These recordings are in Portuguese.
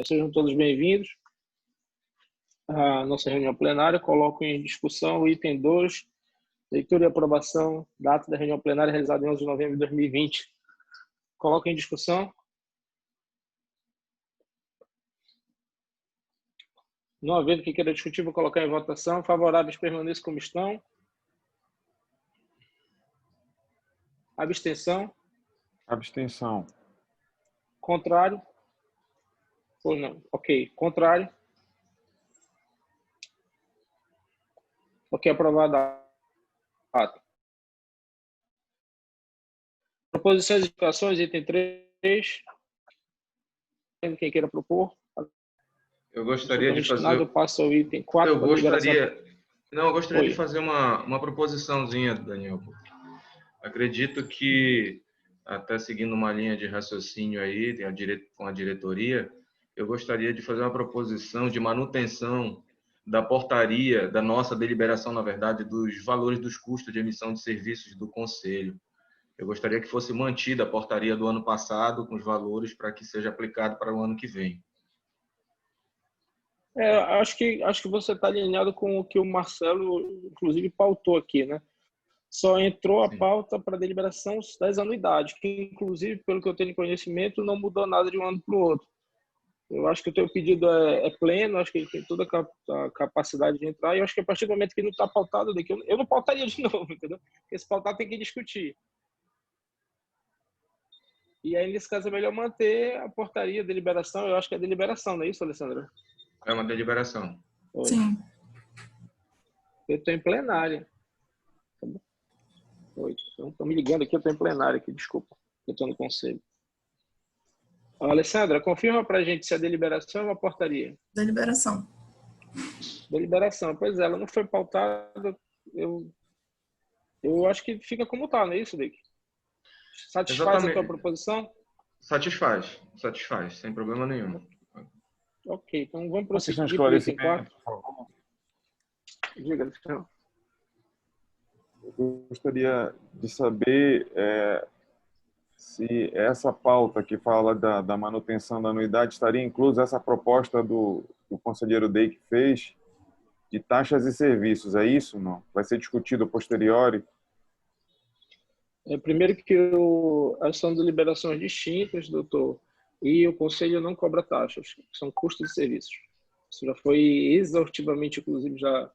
Sejam todos bem-vindos à nossa reunião plenária. Coloco em discussão o item 2, leitura e aprovação da ata da reunião plenária realizada em 11 de novembro de 2020. Coloco em discussão. Não havendo quem queira discutir, vou colocar em votação. Favoráveis permaneçam como estão. Abstenção. Abstenção. Contrário. Ou não? Ok. Contrário. Ok, aprovada a ata. Proposições e indicações, item 3. Quem queira propor. Eu gostaria de fazer... Eu passo ao item 4. Eu gostaria de fazer uma proposiçãozinha, Daniel. Acredito que, até seguindo uma linha de raciocínio aí, com a diretoria, eu gostaria de fazer uma proposição de manutenção da portaria, da nossa deliberação, na verdade, dos valores dos custos de emissão de serviços do Conselho. Eu gostaria que fosse mantida a portaria do ano passado, com os valores, para que seja aplicado para o ano que vem. Acho que você está alinhado com o que o Marcelo, inclusive, pautou aqui, né? Só entrou a pauta para deliberação das anuidades, que, inclusive, pelo que eu tenho conhecimento, não mudou nada de um ano para o outro. Eu acho que o teu pedido é pleno, acho que ele tem toda a capacidade de entrar, e eu acho que a partir do momento que não está pautado daqui, eu não pautaria de novo, entendeu? Porque se pautar tem que discutir. E aí, nesse caso, é melhor manter a portaria, a deliberação. Eu acho que é deliberação, não é isso, Alessandra? É uma deliberação. Sim. Eu estou em plenária. Estão me ligando aqui, eu estou em plenária aqui, desculpa. Eu estou no conselho. Alessandra, confirma para a gente se a deliberação é uma portaria. Deliberação. Deliberação. Pois é, ela não foi pautada. Eu acho que fica como está, não é isso, Dick? Satisfaz Exatamente. a tua proposição? Satisfaz, sem problema nenhum. Ok, então vamos prosseguir Assistente para o item 4. por favor. Diga, Alessandra. Eu gostaria de saber se essa pauta que fala da manutenção da anuidade estaria inclusa essa proposta do conselheiro Day que fez de taxas e serviços. É isso, não? Vai ser discutido a posteriori? Primeiro que são deliberações distintas, doutor, e o Conselho não cobra taxas, são custos de serviços. Isso já foi exaustivamente, inclusive, já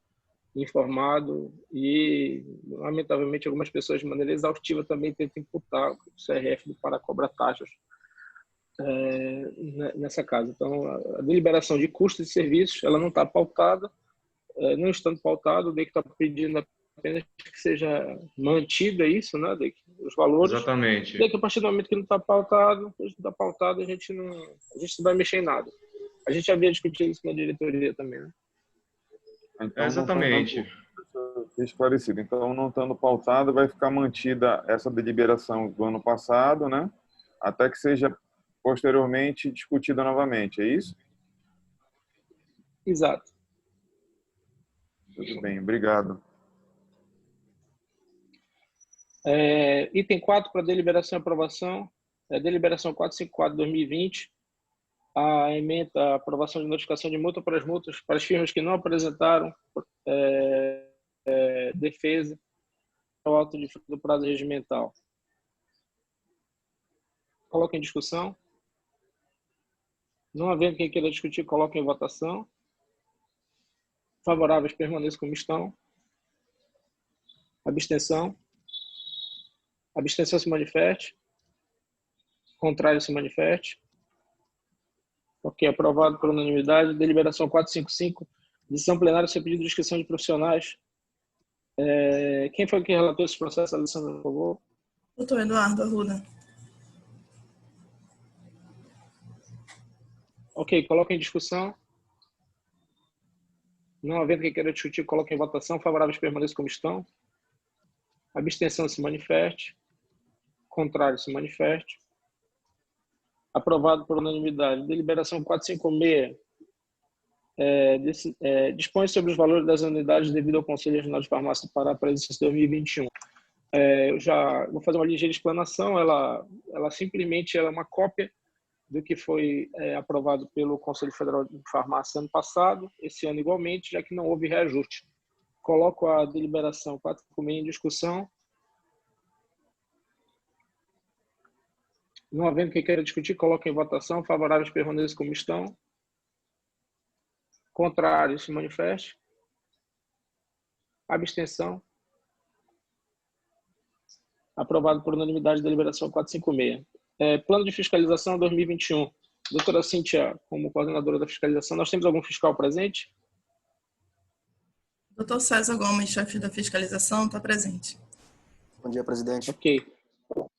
informado e, lamentavelmente, algumas pessoas, de maneira exaustiva, também tentam imputar o CRF para cobrar taxas nessa casa. Então, a deliberação de custos de serviços, ela não está pautada, não estando pautada, o DEC está pedindo apenas que seja mantida isso, né, DEC? Os valores. Exatamente. DEC, a partir do momento que não está pautado, a gente não vai mexer em nada. A gente havia discutido isso na diretoria também, né? Então, exatamente. Esclarecido. Então, não estando pautada, vai ficar mantida essa deliberação do ano passado, né? Até que seja posteriormente discutida novamente, é isso? Exato. Tudo bem, obrigado. Item 4 para deliberação e aprovação. Deliberação 454/2020. A emenda, a aprovação de notificação de multa para as firmas que não apresentaram defesa ao auto do prazo regimental. Coloca em discussão. Não havendo quem queira discutir, coloca em votação. Favoráveis permaneçam como estão. Abstenção. Abstenção se manifeste. Contrário se manifeste. Ok, aprovado por unanimidade. Deliberação 455. Decisão plenária sobre pedido de inscrição de profissionais. Quem foi que relatou esse processo, Alessandra, por favor? Doutor Eduardo Arruda. Ok, coloca em discussão. Não havendo quem queira discutir, coloca em votação. Favoráveis permaneçam como estão. Abstenção se manifeste. Contrário se manifeste. Aprovado por unanimidade. Deliberação 456. Dispõe sobre os valores das unidades devido ao Conselho Regional de Farmácia do Pará para exercício 2021. Eu já vou fazer uma ligeira explanação. Ela simplesmente é uma cópia do que foi aprovado pelo Conselho Federal de Farmácia ano passado, esse ano igualmente, já que não houve reajuste. Coloco a deliberação 456 em discussão. Não havendo quem queira discutir, coloco em votação. Favoráveis permaneçam como estão. Contrário, se manifeste. Abstenção. Aprovado por unanimidade da deliberação 456. Plano de fiscalização 2021. Doutora Cíntia, como coordenadora da fiscalização, nós temos algum fiscal presente? Doutor César Gomes, chefe da fiscalização, está presente. Bom dia, presidente. Ok.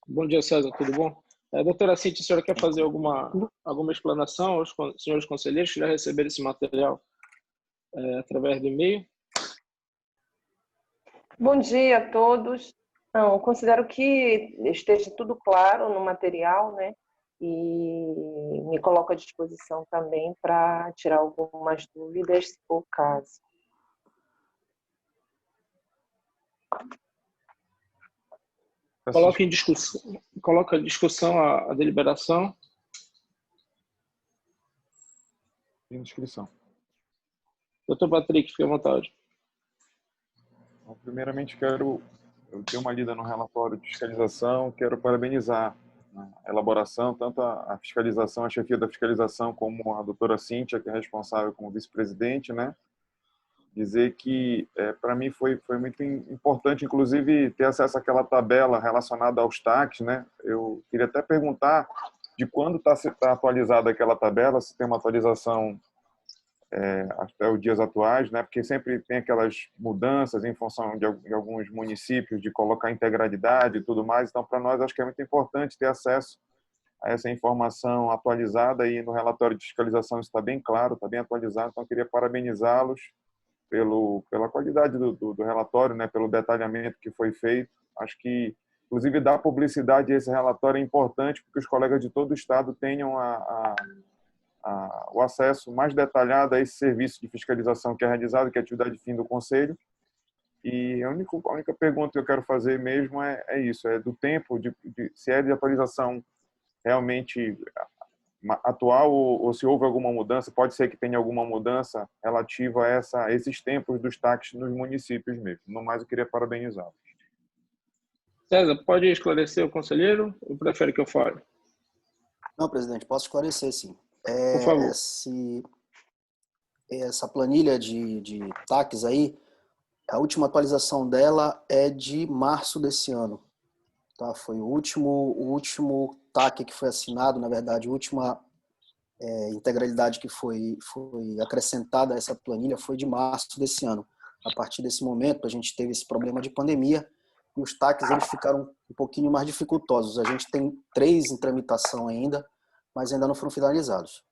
Bom dia, César, tudo bom? Doutora Cíntia, a senhora quer fazer alguma explanação aos senhores conselheiros que já receberam esse material através do e-mail? Bom dia a todos. Não, considero que esteja tudo claro no material, né? E me coloco à disposição também para tirar algumas dúvidas, se for o caso. Coloca em discussão a deliberação. Em inscrição. Doutor Patrick, fique à vontade. Bom, primeiramente, eu dei uma lida no relatório de fiscalização, quero parabenizar a elaboração, tanto a fiscalização, a chefia da fiscalização, como a doutora Cíntia, que é responsável como vice-presidente, né? Dizer que, para mim, foi muito importante, inclusive, ter acesso àquela tabela relacionada aos TACs, né? Eu queria até perguntar de quando está atualizada aquela tabela, se tem uma atualização até os dias atuais, né? Porque sempre tem aquelas mudanças em função de alguns municípios, de colocar integralidade e tudo mais. Então, para nós, acho que é muito importante ter acesso a essa informação atualizada, e no relatório de fiscalização isso está bem claro, está bem atualizado. Então, eu queria parabenizá-los pela qualidade do relatório, né? Pelo detalhamento que foi feito. Acho que, inclusive, dar publicidade a esse relatório é importante, porque os colegas de todo o estado tenham o acesso mais detalhado a esse serviço de fiscalização que é realizado, que é a atividade fim do Conselho. E a única pergunta que eu quero fazer mesmo é isso, é do tempo, se é de atualização realmente atual ou se houve alguma mudança. Pode ser que tenha alguma mudança relativa a esses tempos dos TACs nos municípios mesmo. No mais, eu queria parabenizá-lo. César, pode esclarecer o conselheiro ou prefere que eu fale? Não, presidente, posso esclarecer, sim. Por favor. Essa planilha de TACs aí, a última atualização dela é de março desse ano. Tá? Foi o último TAC que foi assinado, na verdade, a última integralidade que foi acrescentada a essa planilha foi de março desse ano. A partir desse momento, a gente teve esse problema de pandemia e os TACs eles ficaram um pouquinho mais dificultosos. A gente tem 3 em tramitação ainda, mas ainda não foram finalizados.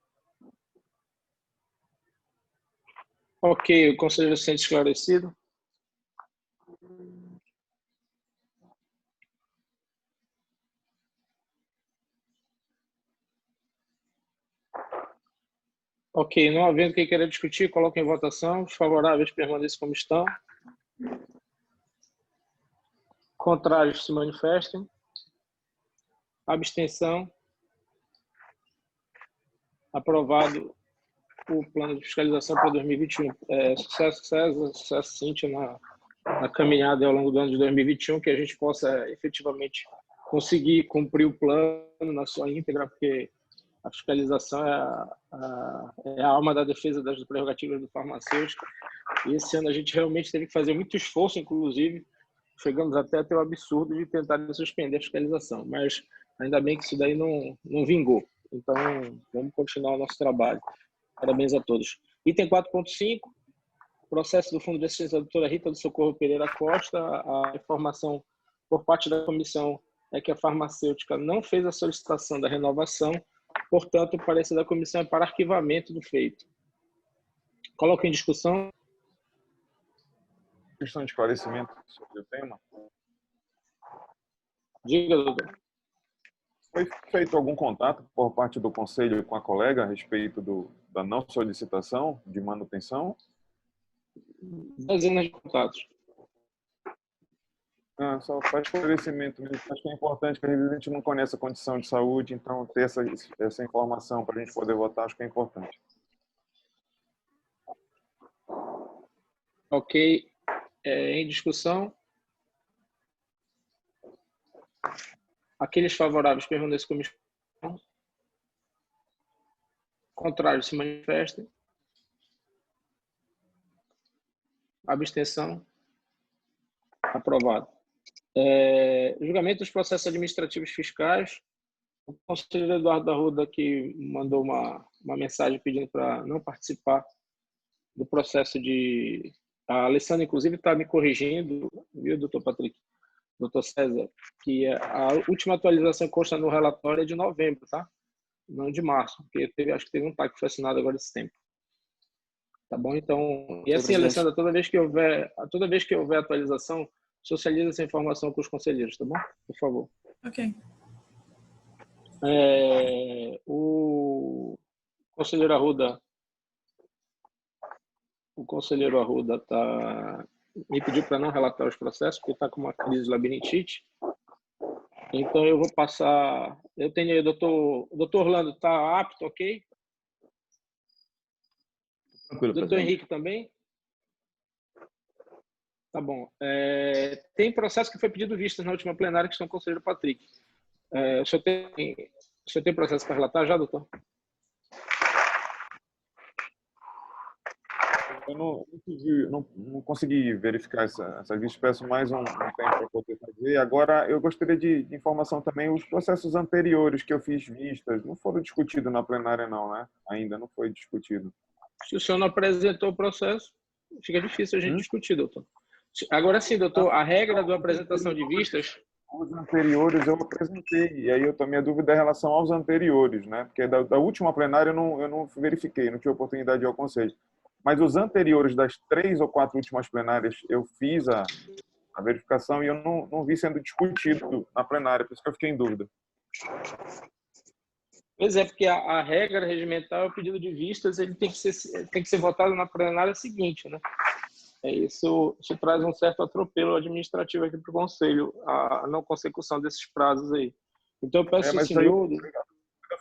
Ok, o conselheiro se sente esclarecido. Ok, não havendo quem queira discutir, coloque em votação. Os favoráveis permaneçam como estão. Contrários se manifestem. Abstenção. Aprovado o plano de fiscalização para 2021. Sucesso, César, sucesso, Cíntia, na caminhada ao longo do ano de 2021, que a gente possa efetivamente conseguir cumprir o plano na sua íntegra, porque a fiscalização é a alma da defesa das prerrogativas do farmacêutico. E esse ano a gente realmente teve que fazer muito esforço, inclusive, chegamos até a ter o absurdo de tentar suspender a fiscalização, mas ainda bem que isso daí não vingou. Então, vamos continuar o nosso trabalho. Parabéns a todos. Item 4.5, processo do Fundo de Assistência da doutora Rita do Socorro Pereira Costa. A informação por parte da comissão é que a farmacêutica não fez a solicitação da renovação, portanto, o parecer da comissão é para arquivamento do feito. Coloco em discussão. Questão de esclarecimento sobre o tema. Diga, doutor. Foi feito algum contato por parte do Conselho com a colega a respeito da não solicitação de manutenção? Dezenas de contatos. Não, só faz esclarecimento mesmo. Acho que é importante, porque às vezes a gente não conhece a condição de saúde, então ter essa informação para a gente poder votar, acho que é importante. Ok. Em discussão? Aqueles favoráveis permaneçam como estão. Contrário, se manifestem. Abstenção. Aprovado. Julgamento dos processos administrativos fiscais. O conselheiro Eduardo Arruda que mandou uma mensagem pedindo para não participar do processo de... A Alessandra, inclusive, está me corrigindo, viu, doutor Patrick? Doutor César, que a última atualização que consta no relatório é de novembro, tá? Não de março, porque acho que teve um TAC que foi assinado agora esse tempo. Tá bom? Então, e assim, Alessandra, toda vez que houver atualização, socializa essa informação com os conselheiros, tá bom? Por favor. Ok. O conselheiro Arruda me pediu para não relatar os processos, porque está com uma crise de labirintite. Então, eu vou passar... Eu tenho aí o doutor Orlando, está apto, ok? Tranquilo, doutor presidente. Henrique também? Tá bom. Tem processo que foi pedido vistas na última plenária, que estão com o conselheiro Patrick. O senhor tem processo para relatar já, doutor? Eu não consegui verificar essa lista, peço mais um tempo para poder fazer. Agora, eu gostaria de informação também, os processos anteriores que eu fiz vistas, não foram discutidos na plenária não, né? Ainda não foi discutido. Se o senhor não apresentou o processo, fica difícil a gente discutir, doutor. Agora sim, doutor, a regra da apresentação de vistas... Os anteriores eu apresentei, e aí minha dúvida é em relação aos anteriores, né? Porque da última plenária eu não verifiquei, não tive oportunidade de ir ao conselho. Mas os anteriores das 3 ou 4 últimas plenárias, eu fiz a verificação e eu não vi sendo discutido na plenária, por isso que eu fiquei em dúvida. Pois é, porque a regra regimental, o pedido de vistas, ele tem que ser votado na plenária seguinte, né? Isso traz um certo atropelo administrativo aqui para o Conselho, a não consecução desses prazos aí. Então, eu peço ao senhor...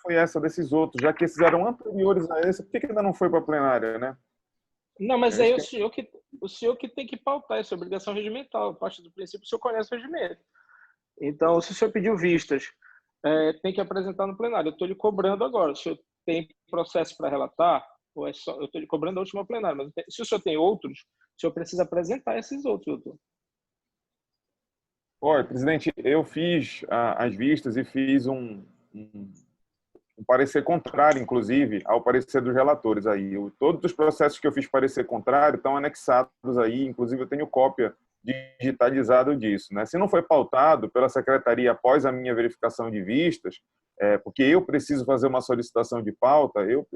Foi essa desses outros, já que esses eram anteriores a esse, por que ainda não foi para a plenária, né? Não, mas aí o senhor que tem que pautar essa obrigação regimental. A partir do princípio, o senhor conhece o regimento. Então, se o senhor pediu vistas, tem que apresentar no plenário. Eu estou lhe cobrando agora. O senhor tem processo para relatar? Ou é só... Eu estou lhe cobrando a última plenária. Mas se o senhor tem outros, o senhor precisa apresentar esses outros, doutor. Olha, presidente, eu fiz as vistas e fiz um parecer contrário, inclusive, ao parecer dos relatores aí. Todos os processos que eu fiz parecer contrário estão anexados aí, inclusive eu tenho cópia digitalizada disso, né? Se não foi pautado pela secretaria após a minha verificação de vistas, porque eu preciso fazer uma solicitação de pauta, eu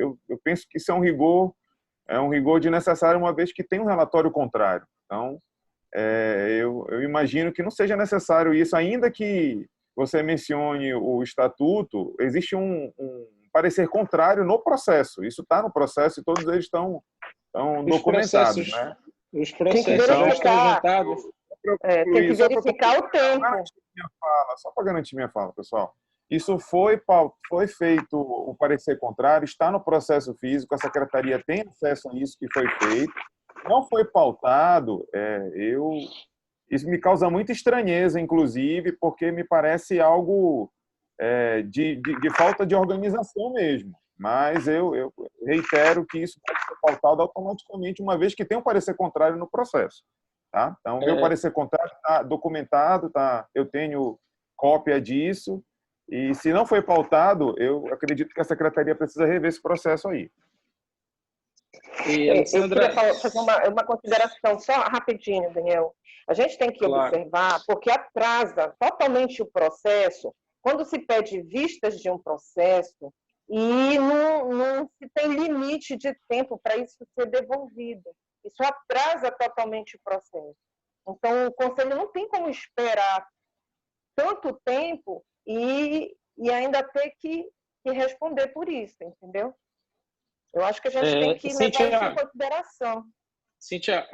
penso que isso é um rigor desnecessário, uma vez que tem um relatório contrário. Então, eu imagino que não seja necessário isso, ainda que você mencione o estatuto, existe um parecer contrário no processo. Isso está no processo e todos eles estão documentados, né? Os processos já estão juntados. Tem que verificar o tempo. Só para garantir minha fala, pessoal. Isso foi feito, o parecer contrário, está no processo físico, a secretaria tem acesso a isso que foi feito. Não foi pautado, isso me causa muita estranheza, inclusive, porque me parece algo de falta de organização mesmo. Mas eu reitero que isso pode ser pautado automaticamente, uma vez que tem um parecer contrário no processo. Tá? Então, meu parecer contrário está documentado, tá? Eu tenho cópia disso, e se não foi pautado, eu acredito que a secretaria precisa rever esse processo aí. E, Alessandra... Eu queria fazer uma consideração só rapidinho, Daniel. A gente tem que observar, porque atrasa totalmente o processo, quando se pede vistas de um processo e não se tem limite de tempo para isso ser devolvido. Isso atrasa totalmente o processo. Então, o Conselho não tem como esperar tanto tempo e ainda ter que responder por isso, entendeu? Eu acho que a gente tem que levar isso em consideração. Cíntia,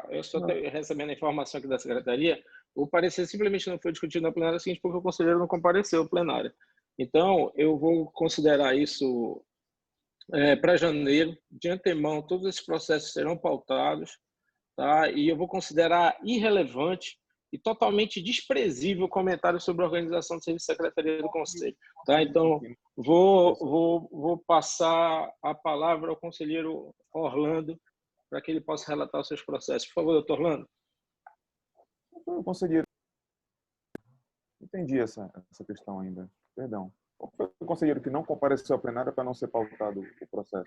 eu estou recebendo a informação aqui da secretaria, O parecer simplesmente não foi discutido na plenária seguinte porque o conselheiro não compareceu à plenária. Então, eu vou considerar isso para janeiro. De antemão, todos esses processos serão pautados, tá? E eu vou considerar irrelevante e totalmente desprezível o comentário sobre a organização do serviço de secretaria do Conselho. Tá? Então, vou passar a palavra ao conselheiro Orlando para que ele possa relatar os seus processos. Por favor, doutor Orlando. Conselheiro, entendi essa questão ainda. Perdão. Qual foi o conselheiro que não compareceu à plenária para não ser pautado o processo?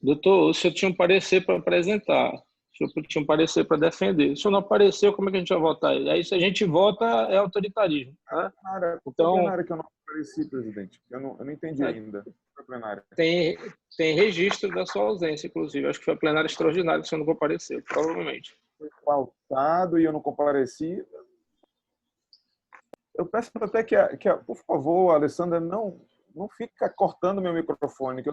Doutor, o senhor tinha um parecer para apresentar. O senhor tinha um parecer para defender. Se o senhor não apareceu, como é que a gente vai votar? Aí, se a gente vota, é autoritarismo. Tá? Então, plenária que eu não apareci, presidente. Eu não entendi ainda. Foi plenária. Tem registro da sua ausência, inclusive. Acho que foi a plenária extraordinária que o senhor não compareceu, provavelmente. Foi pautado e eu não compareci. Eu peço até que por favor, Alessandra, não fica cortando meu microfone, que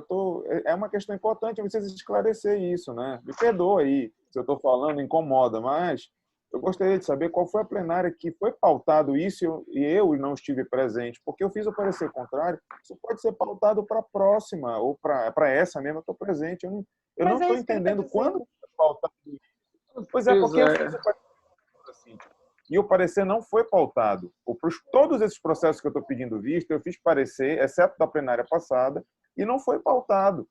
é uma questão importante, eu preciso esclarecer isso, né? Me perdoa aí se eu estou falando, incomoda, mas eu gostaria de saber qual foi a plenária que foi pautado isso e eu não estive presente, porque eu fiz o parecer contrário. Isso pode ser pautado para a próxima ou para essa mesmo, eu estou presente. Eu não estou entendendo quando foi pautado isso. Pois é, porque eu fiz o parecer assim. E o parecer não foi pautado. Todos esses processos que eu estou pedindo vista, eu fiz parecer, exceto da plenária passada, e não foi pautado.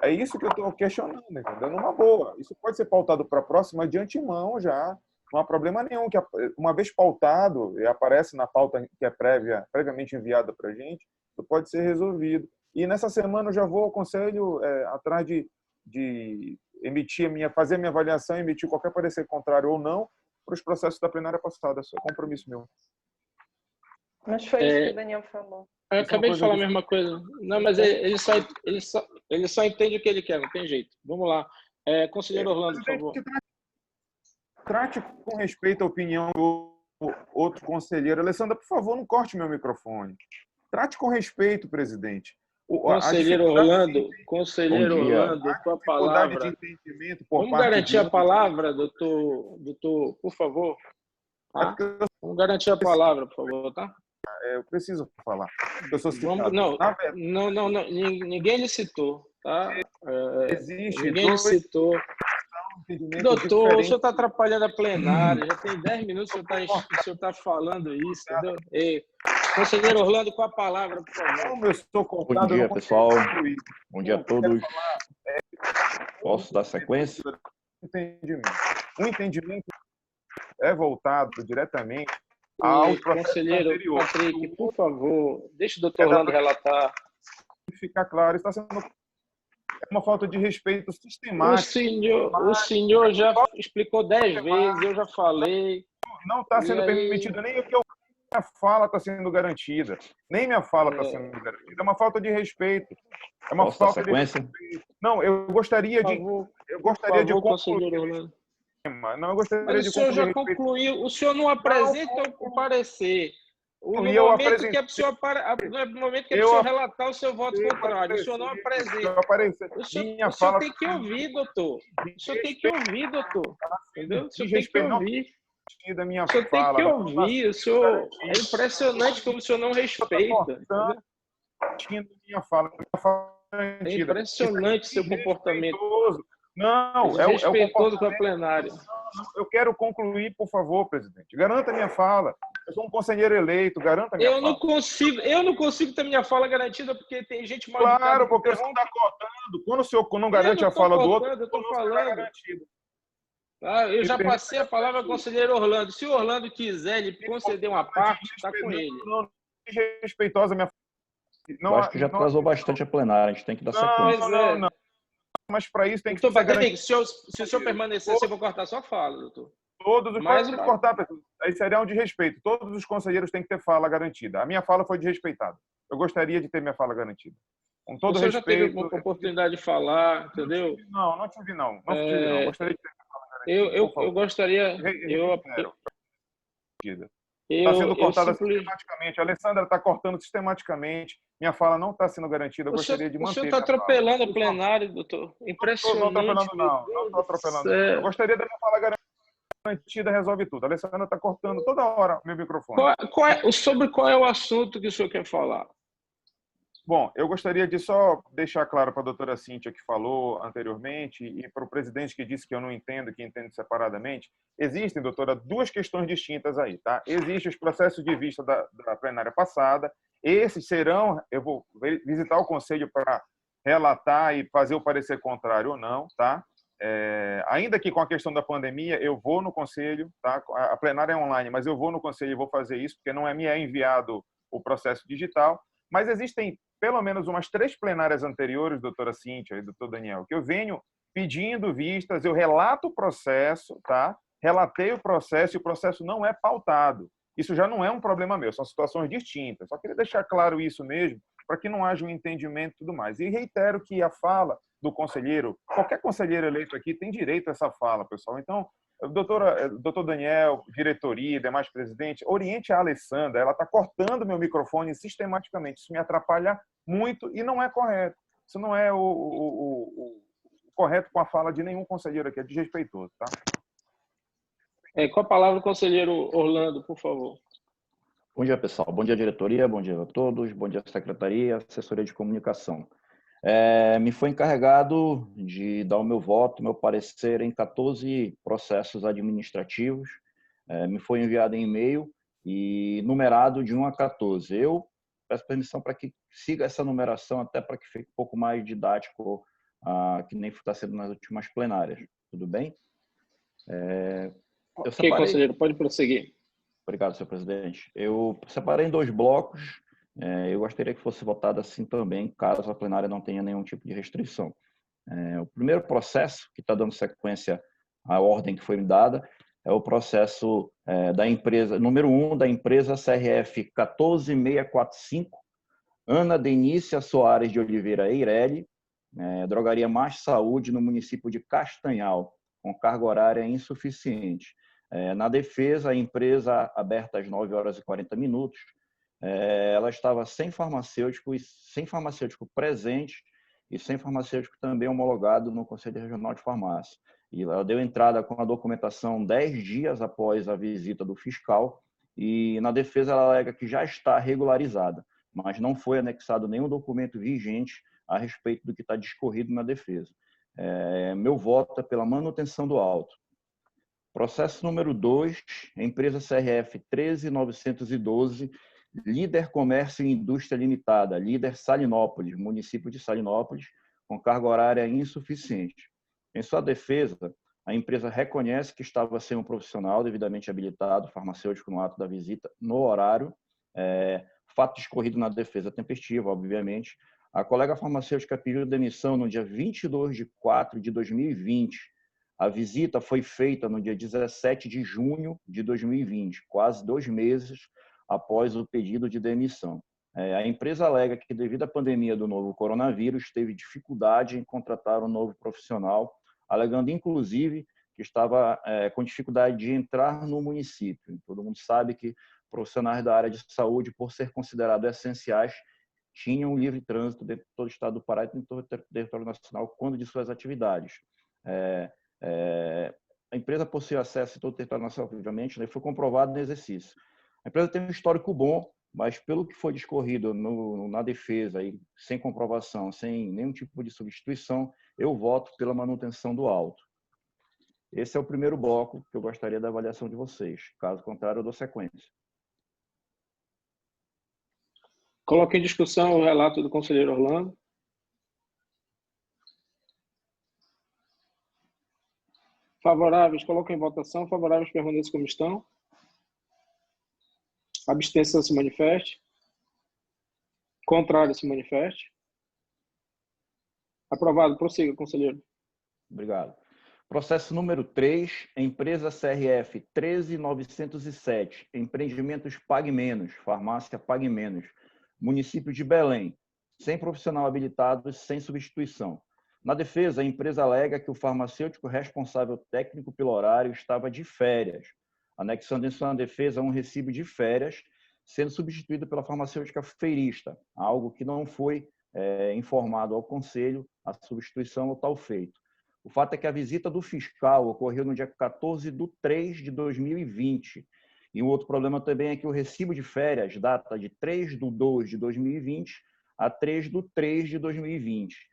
É isso que eu estou questionando, entendeu? Numa boa. Isso pode ser pautado para a próxima de antemão já. Não há problema nenhum. Que uma vez pautado, e aparece na pauta que é previamente enviada para a gente, isso pode ser resolvido. E nessa semana eu já vou ao conselho atrás de fazer a minha avaliação e emitir qualquer parecer contrário ou não para os processos da plenária passada. Isso é compromisso meu. Mas foi isso que o Daniel falou. Eu acabei de falar a mesma coisa. Não, mas ele só entende o que ele quer, não tem jeito. Vamos lá. Conselheiro Orlando, por favor. Trate com respeito à opinião do outro conselheiro. Alessandra, por favor, não corte meu microfone. Trate com respeito, presidente. Conselheiro Orlando, com a palavra. Vamos garantir a palavra, doutor, por favor. Tá? Vamos garantir a palavra, por favor, tá? Eu preciso falar. Eu sou citado. Não, ninguém lhe citou, tá? Existe. Ninguém lhe citou. Doutor, o senhor está atrapalhando a plenária, já tem 10 minutos que o senhor está falando isso, entendeu? Conselheiro Orlando, com a palavra, por favor. Como eu estou contado, bom dia, pessoal. Bom dia a todos. Posso dar sequência? O entendimento é voltado diretamente ao processo conselheiro anterior. Patrick, por favor, deixe o doutor Orlando relatar. Ficar claro, está sendo uma falta de respeito sistemático. O senhor já explicou 10 vezes, eu já falei. Não está sendo permitido nem o que minha fala está sendo garantida. Nem minha fala está sendo garantida. É uma falta de respeito. É uma falta de respeito. Não, eu gostaria de concluir. Não, eu gostaria de concluir. O senhor já concluiu. O senhor não apresenta o parecer. No momento que a pessoa relatar o seu voto contrário, o senhor não apresenta. O senhor tem que ouvir, doutor. O senhor tem que ouvir, doutor. Entendeu? O senhor tem que ouvir. Da minha o senhor fala, tem que ouvir. O senhor... É impressionante como o senhor não respeita. Minha fala. É impressionante seu comportamento. Não, desrespeitoso com a plenária. Eu quero concluir, por favor, presidente. Garanta minha fala. Eu sou um conselheiro eleito, garanta minha fala. Eu não consigo ter minha fala garantida porque tem gente mal educada. Claro, porque você está cortando. Quando o senhor não garante a fala do outro, eu estou falando. Eu já passei a palavra ao conselheiro Orlando. Se o Orlando quiser ele conceder uma parte, está com ele. Respeitosa minha fala. Eu acho que já atrasou bastante a plenária. A gente tem que dar sequência. Não. Mas para isso tem que ser garantido. Se o senhor permanecer, eu vou cortar sua fala, doutor. Todos os pode cortar, aí seria um desrespeito. Todos os conselheiros têm que ter fala garantida. A minha fala foi desrespeitada. Eu gostaria de ter minha fala garantida. Com todo respeito. Você já teve uma oportunidade de falar, entendeu? Não tive não. Gostaria de ter minha fala garantida. Eu gostaria. Está sendo cortada sistematicamente. A Alessandra está cortando sistematicamente. minha fala não está sendo garantida, eu gostaria de O manter senhor está minha fala. atropelando o plenário, doutor. Impressionante. Não estou atropelando, não. Não estou atropelando. Eu gostaria da minha fala garantida, resolve tudo. A Alessandra está cortando toda hora meu microfone. Sobre qual é o assunto que o senhor quer falar? Bom, eu gostaria de só deixar claro para a doutora Cíntia, que falou anteriormente, e para o presidente que disse que eu não entendo, que entende separadamente. Existem, doutora, duas questões distintas aí, tá? Existem os processos de vista da plenária passada. Esses serão, eu vou visitar o conselho para relatar e fazer o parecer contrário ou não, tá? Ainda que com a questão da pandemia, eu vou no conselho, tá? A plenária é online, mas eu vou no conselho e vou fazer isso, porque não me é enviado o processo digital. Mas existem pelo menos umas 3 plenárias anteriores, doutora Cíntia e doutor Daniel, que eu venho pedindo vistas, eu relato o processo, tá? Relatei o processo e o processo não é pautado. Isso já não é um problema meu, são situações distintas. Só queria deixar claro isso mesmo, para que não haja um entendimento e tudo mais. E reitero que a fala do conselheiro, qualquer conselheiro eleito aqui tem direito a essa fala, pessoal. Então, doutor Daniel, diretoria, demais presidentes, oriente a Alessandra, ela está cortando meu microfone sistematicamente. Isso me atrapalha muito e não é correto. Isso não é o correto com a fala de nenhum conselheiro aqui, é desrespeitoso, tá? Com a palavra o conselheiro Orlando, por favor. Bom dia, pessoal. Bom dia, diretoria. Bom dia a todos. Bom dia, secretaria, assessoria de comunicação. Me foi encarregado de dar o meu voto, meu parecer em 14 processos administrativos. Me foi enviado em e-mail e numerado de 1 a 14. Eu peço permissão para que siga essa numeração, até para que fique um pouco mais didático, que nem está sendo nas últimas plenárias. Tudo bem? Eu separei... conselheiro, pode prosseguir. Obrigado, senhor presidente. Eu separei em 2 blocos. Eu gostaria que fosse votado assim também, caso a plenária não tenha nenhum tipo de restrição. O primeiro processo, que está dando sequência à ordem que foi me dada, é o processo da empresa, número 1, da empresa CRF 14645, Ana Denícia Soares de Oliveira Eireli, Drogaria Mais Saúde, no município de Castanhal, com carga horária insuficiente. Na defesa, a empresa, aberta às 9h40, ela estava sem farmacêutico presente e sem farmacêutico também homologado no Conselho Regional de Farmácia. E ela deu entrada com a documentação 10 dias após a visita do fiscal e na defesa ela alega que já está regularizada, mas não foi anexado nenhum documento vigente a respeito do que está discorrido na defesa. Meu voto é pela manutenção do auto. Processo número 2, empresa CRF 13912, Líder Comércio e Indústria Limitada, Líder Salinópolis, município de Salinópolis, com carga horária insuficiente. Em sua defesa, a empresa reconhece que estava sem um profissional devidamente habilitado, farmacêutico, no ato da visita, no horário, fato discorrido na defesa tempestiva, obviamente. A colega farmacêutica pediu demissão no dia 22 de 4 de 2020. A visita foi feita no dia 17 de junho de 2020, quase 2 meses após o pedido de demissão. A empresa alega que, devido à pandemia do novo coronavírus, teve dificuldade em contratar um novo profissional, alegando, inclusive, que estava com dificuldade de entrar no município. Todo mundo sabe que profissionais da área de saúde, por ser considerados essenciais, tinham livre trânsito dentro de todo o estado do Pará e dentro do território nacional quando de suas atividades. A empresa possui acesso a todo o território nacional, obviamente, né, foi comprovado no exercício. A empresa tem um histórico bom, mas pelo que foi discorrido na defesa, e sem comprovação, sem nenhum tipo de substituição, eu voto pela manutenção do auto. Esse é o primeiro bloco que eu gostaria da avaliação de vocês. Caso contrário, eu dou sequência. Coloque em discussão o relato do conselheiro Orlando. Favoráveis, coloquem em votação. Favoráveis, permaneçam como estão. Abstenção, se manifeste. Contrário, se manifeste. Aprovado. Prossiga, conselheiro. Obrigado. Processo número 3, empresa CRF 13907, empreendimentos Pague Menos, farmácia Pague Menos, município de Belém, sem profissional habilitado, sem substituição. Na defesa, a empresa alega que o farmacêutico responsável técnico pelo horário estava de férias, anexando em sua defesa um recibo de férias, sendo substituída pela farmacêutica feirista, algo que não foi informado ao Conselho a substituição ou tal feito. O fato é que a visita do fiscal ocorreu no dia 14/3/2020. E um outro problema também é que o recibo de férias data de 3/2/2020 a 3/3/2020.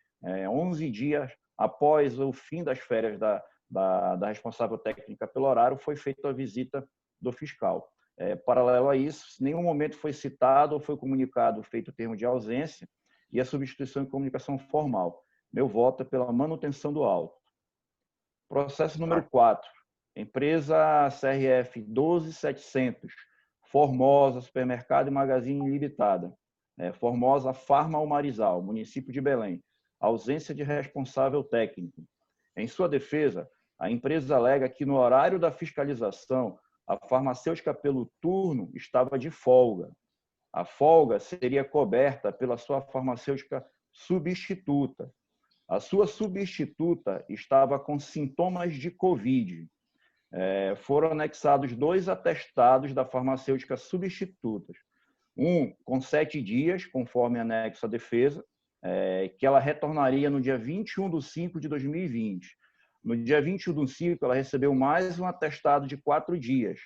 11 dias após o fim das férias da responsável técnica pelo horário, foi feita a visita do fiscal. Paralelo a isso, em nenhum momento foi citado ou foi comunicado feito o termo de ausência e a substituição em comunicação formal. Meu voto é pela manutenção do auto. Processo número 4. Empresa CRF 12700, Formosa, Supermercado e Magazine Limitada. Formosa Farma Almarizal, município de Belém. Ausência de responsável técnico. Em sua defesa, a empresa alega que no horário da fiscalização, a farmacêutica pelo turno estava de folga. A folga seria coberta pela sua farmacêutica substituta. A sua substituta estava com sintomas de Covid. Foram anexados 2 atestados da farmacêutica substituta. Um com 7 dias, conforme anexo à defesa, que ela retornaria no dia 21/5/2020. No dia 21/5, ela recebeu mais um atestado de 4 dias,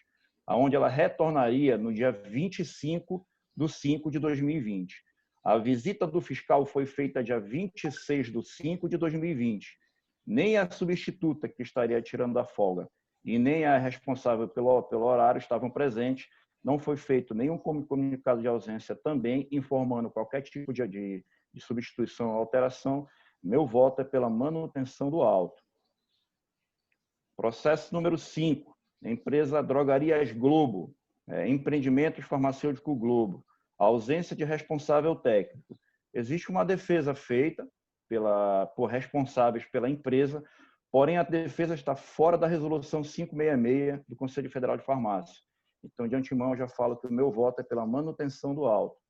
onde ela retornaria no dia 25/5/2020. A visita do fiscal foi feita dia 26/5/2020. Nem a substituta, que estaria tirando da folga, e nem a responsável pelo horário estavam presentes. Não foi feito nenhum comunicado de ausência também, informando qualquer tipo de substituição ou alteração. Meu voto é pela manutenção do auto. Processo número 5. Empresa Drogarias Globo, Empreendimentos Farmacêutico Globo. Ausência de responsável técnico. Existe uma defesa feita por responsáveis pela empresa, porém a defesa está fora da resolução 566 do Conselho Federal de Farmácia. Então, de antemão, eu já falo que o meu voto é pela manutenção do auto.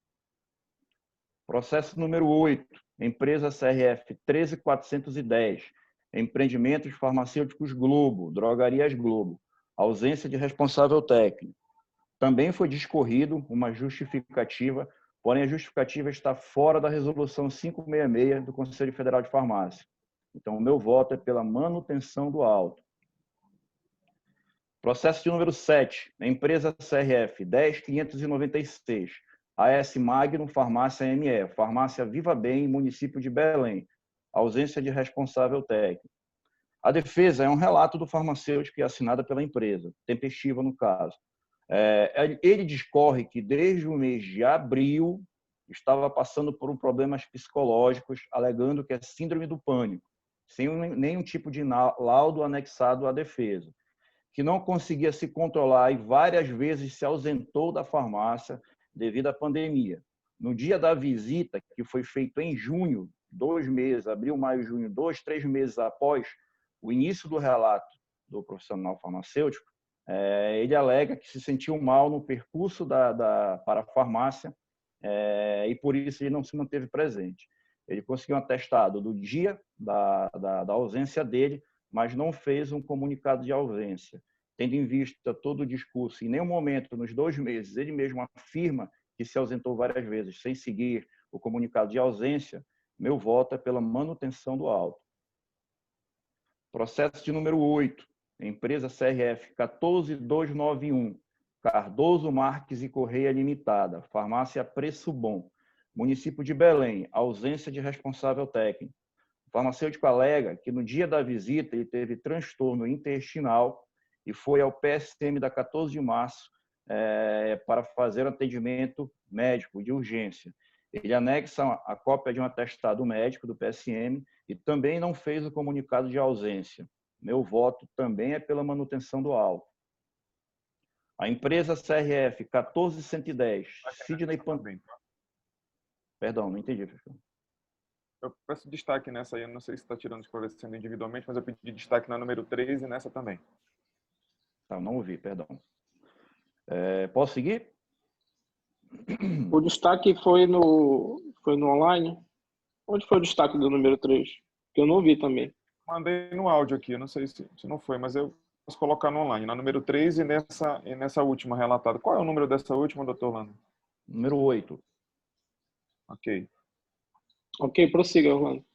Processo número 8. Empresa CRF 13410. Empreendimentos Farmacêuticos Globo, Drogarias Globo. Ausência de responsável técnico. Também foi discorrido uma justificativa, porém a justificativa está fora da resolução 566 do Conselho Federal de Farmácia. Então, o meu voto é pela manutenção do auto. Processo de número 7. Empresa CRF 10596. AS Magnum Farmácia ME. Farmácia Viva Bem, município de Belém. Ausência de responsável técnico. A defesa é um relato do farmacêutico e assinada pela empresa, tempestiva no caso. Ele discorre que desde o mês de abril estava passando por problemas psicológicos, alegando que é síndrome do pânico, sem nenhum tipo de laudo anexado à defesa, que não conseguia se controlar e várias vezes se ausentou da farmácia devido à pandemia. No dia da visita, que foi feito em junho, 2 meses, abril, maio, junho, 2, 3 meses após o início do relato do profissional farmacêutico, ele alega que se sentiu mal no percurso para a farmácia e por isso ele não se manteve presente. Ele conseguiu um atestado do dia da ausência dele, mas não fez um comunicado de ausência. Tendo em vista todo o discurso, em nenhum momento, nos 2 meses, ele mesmo afirma que se ausentou várias vezes sem seguir o comunicado de ausência, meu voto é pela manutenção do auto. Processo de número 8. Empresa CRF 14291, Cardoso Marques e Correia Limitada, Farmácia Preço Bom, município de Belém, ausência de responsável técnico. O farmacêutico alega que no dia da visita ele teve transtorno intestinal e foi ao PSM da 14 de março para fazer atendimento médico de urgência. Ele anexa a cópia de um atestado médico do PSM e também não fez o comunicado de ausência. Meu voto também é pela manutenção do auto. A empresa CRF 14110, Sidney Pantene. Perdão, não entendi. Eu peço destaque nessa aí, eu não sei se está tirando esclarecendo individualmente, mas eu pedi destaque na número 3 e nessa também. Tá, não ouvi, perdão. Posso seguir? O destaque foi no online? Onde foi o destaque do número 3? Que eu não ouvi também. Mandei no áudio aqui, eu não sei se não foi, mas eu posso colocar no online, na número 3 e nessa última relatada. Qual é o número dessa última, doutor Lando? Número 8. Ok. Ok, prossiga, Orlando.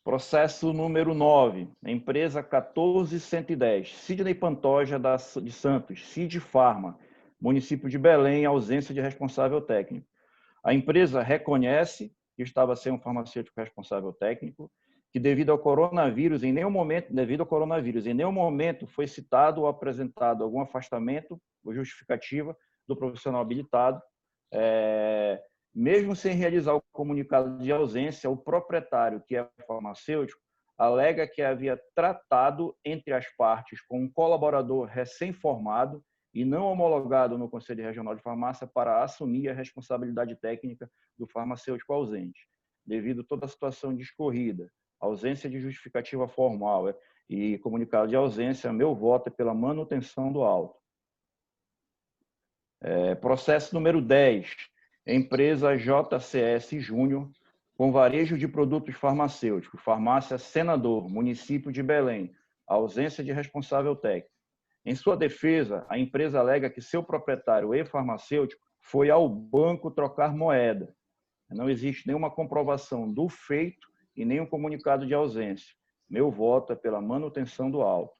Processo número 9, empresa 14110, Sidney Pantoja de Santos, Cid Farma, município de Belém, ausência de responsável técnico. A empresa reconhece que estava sem um farmacêutico responsável técnico, que devido ao coronavírus, em nenhum momento foi citado ou apresentado algum afastamento ou justificativa do profissional habilitado. Mesmo sem realizar o comunicado de ausência, o proprietário, que é farmacêutico, alega que havia tratado entre as partes com um colaborador recém-formado e não homologado no Conselho Regional de Farmácia para assumir a responsabilidade técnica do farmacêutico ausente. Devido a toda a situação discorrida, ausência de justificativa formal e comunicado de ausência, meu voto é pela manutenção do auto. Processo número 10, empresa JCS Júnior, com varejo de produtos farmacêuticos, farmácia Senador, município de Belém, ausência de responsável técnico. Em sua defesa, a empresa alega que seu proprietário e farmacêutico foi ao banco trocar moeda. Não existe nenhuma comprovação do feito e nenhum comunicado de ausência. Meu voto é pela manutenção do auto.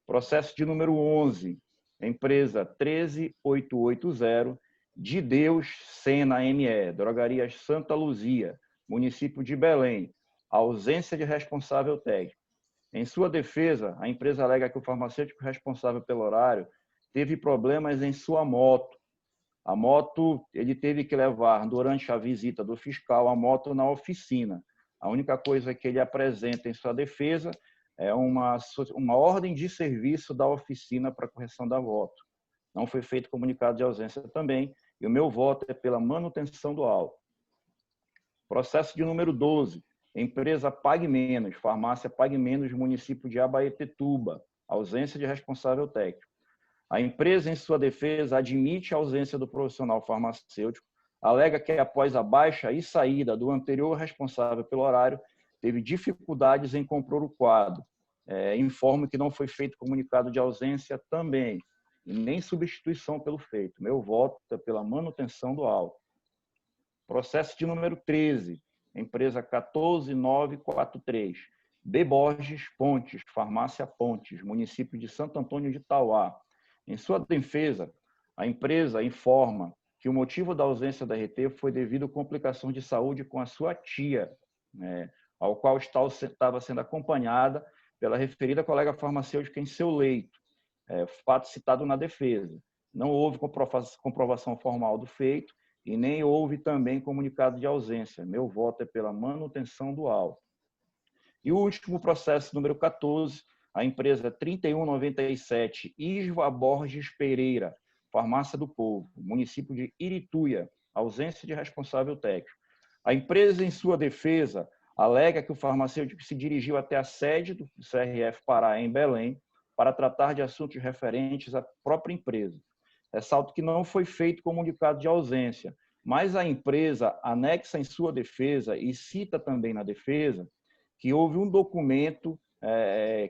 Processo de número 11, empresa 13880, de Deus Sena ME, Drogarias Santa Luzia, município de Belém, ausência de responsável técnico. Em sua defesa, a empresa alega que o farmacêutico responsável pelo horário teve problemas em sua moto. A moto, ele teve que levar, durante a visita do fiscal, a moto na oficina. A única coisa que ele apresenta em sua defesa é uma ordem de serviço da oficina para correção da moto. Não foi feito comunicado de ausência também, e o meu voto é pela manutenção do auto. Processo de número 12, empresa Pague Menos, farmácia Pague Menos, município de Abaetetuba, ausência de responsável técnico. A empresa, em sua defesa, admite a ausência do profissional farmacêutico, alega que após a baixa e saída do anterior responsável pelo horário, teve dificuldades em compor o quadro. Informo que não foi feito comunicado de ausência também, e nem substituição pelo feito. Meu voto é pela manutenção do auto. Processo de número 13, empresa 14943, B. Borges Pontes, farmácia Pontes, município de Santo Antônio de Tauá. Em sua defesa, a empresa informa que o motivo da ausência da RT foi devido a complicações de saúde com a sua tia, ao qual estava sendo acompanhada pela referida colega farmacêutica em seu leito, fato citado na defesa. Não houve comprovação formal do feito e nem houve também comunicado de ausência. Meu voto é pela manutenção do auto. E o último processo, número 14, a empresa 3197, Isva Borges Pereira, farmácia do Povo, município de Irituia, ausência de responsável técnico. A empresa, em sua defesa, alega que o farmacêutico se dirigiu até a sede do CRF Pará, em Belém, para tratar de assuntos referentes à própria empresa. Ressalto que não foi feito comunicado de ausência, mas a empresa anexa em sua defesa e cita também na defesa que houve um documento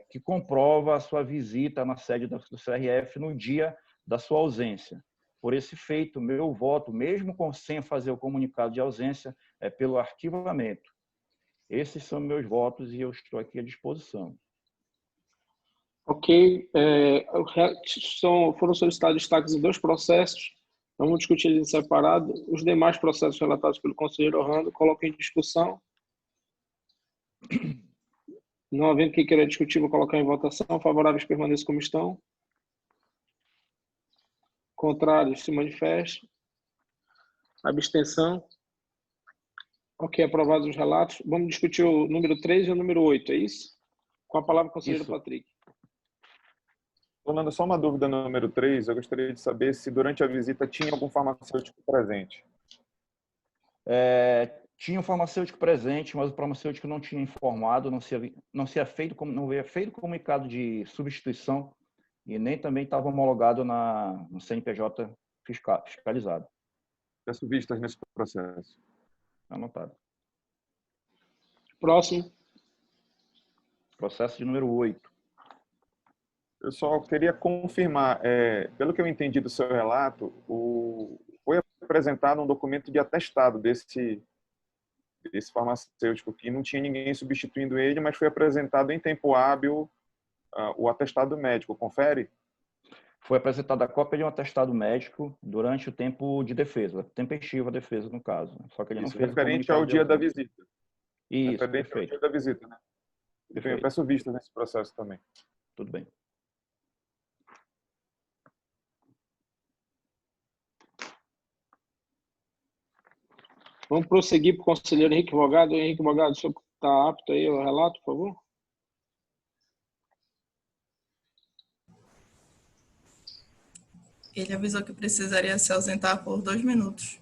que comprova a sua visita na sede do CRF no dia da sua ausência. Por esse feito, meu voto, mesmo sem fazer o comunicado de ausência, é pelo arquivamento. Esses são meus votos e eu estou aqui à disposição. Ok. Foram solicitados destaques em 2 processos. Vamos discutir eles em separado. Os demais processos relatados pelo conselheiro Orlando, coloco em discussão. Não havendo quem queira discutir, vou colocar em votação. Favoráveis permaneçam como estão. Contrários, se manifestem. Abstenção. Ok, aprovados os relatos. Vamos discutir o número 3 e o número 8, é isso? Com a palavra, conselheiro Patrick. Orlando, só uma dúvida no número 3. Eu gostaria de saber se durante a visita tinha algum farmacêutico presente. Tinha um farmacêutico presente, mas o farmacêutico não tinha informado, não havia feito comunicado de substituição e nem também estava homologado no CNPJ fiscalizado. Peço vistas nesse processo. Anotado. Próximo. Processo de número 8. Eu só queria confirmar, pelo que eu entendi do seu relato, foi apresentado um documento de atestado desse farmacêutico, que não tinha ninguém substituindo ele, mas foi apresentado em tempo hábil o atestado médico. Confere? Foi apresentada a cópia de um atestado médico durante o tempo de defesa, tempestiva defesa, no caso. Só que ele não Isso, fez referente ao dia da visita. Isso, referente ao perfeito. dia da visita, né? Eu peço vista nesse processo também. Tudo bem. Vamos prosseguir para o conselheiro Henrique Vogado. Henrique Vogado, o senhor está apto aí ao relato, por favor? Ele avisou que precisaria se ausentar por 2 minutos.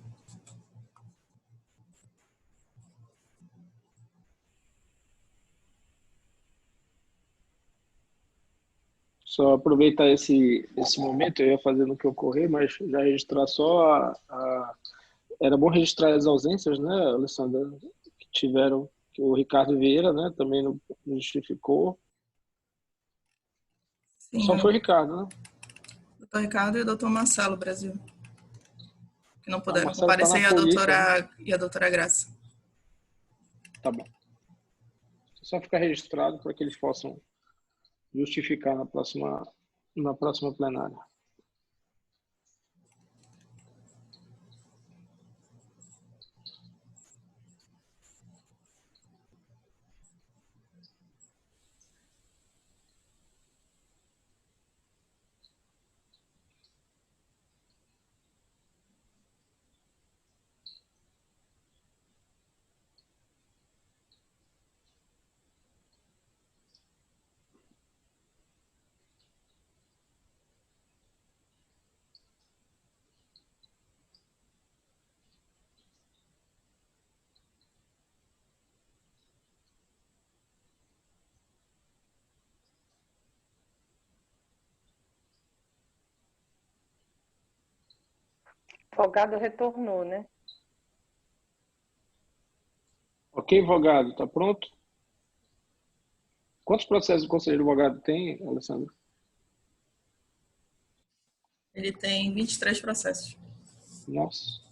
Só aproveitar esse momento, eu ia fazer no que ocorrer, mas já registrar só Era bom registrar as ausências, né, Alessandra, que tiveram, que o Ricardo Vieira, né, também não justificou. Sim, Só foi o Ricardo, né? Doutor Ricardo e o doutor Marcelo Brasil, que não puderam Marcelo tá comparecer, na e a polícia, doutora, né? e a doutora Graça. Tá bom. Só ficar registrado para que eles possam justificar na próxima plenária. Folgado retornou, né? Ok, Vogado, está pronto? Quantos processos o conselheiro Vogado tem, Alessandra? Ele tem 23 processos. Nossa.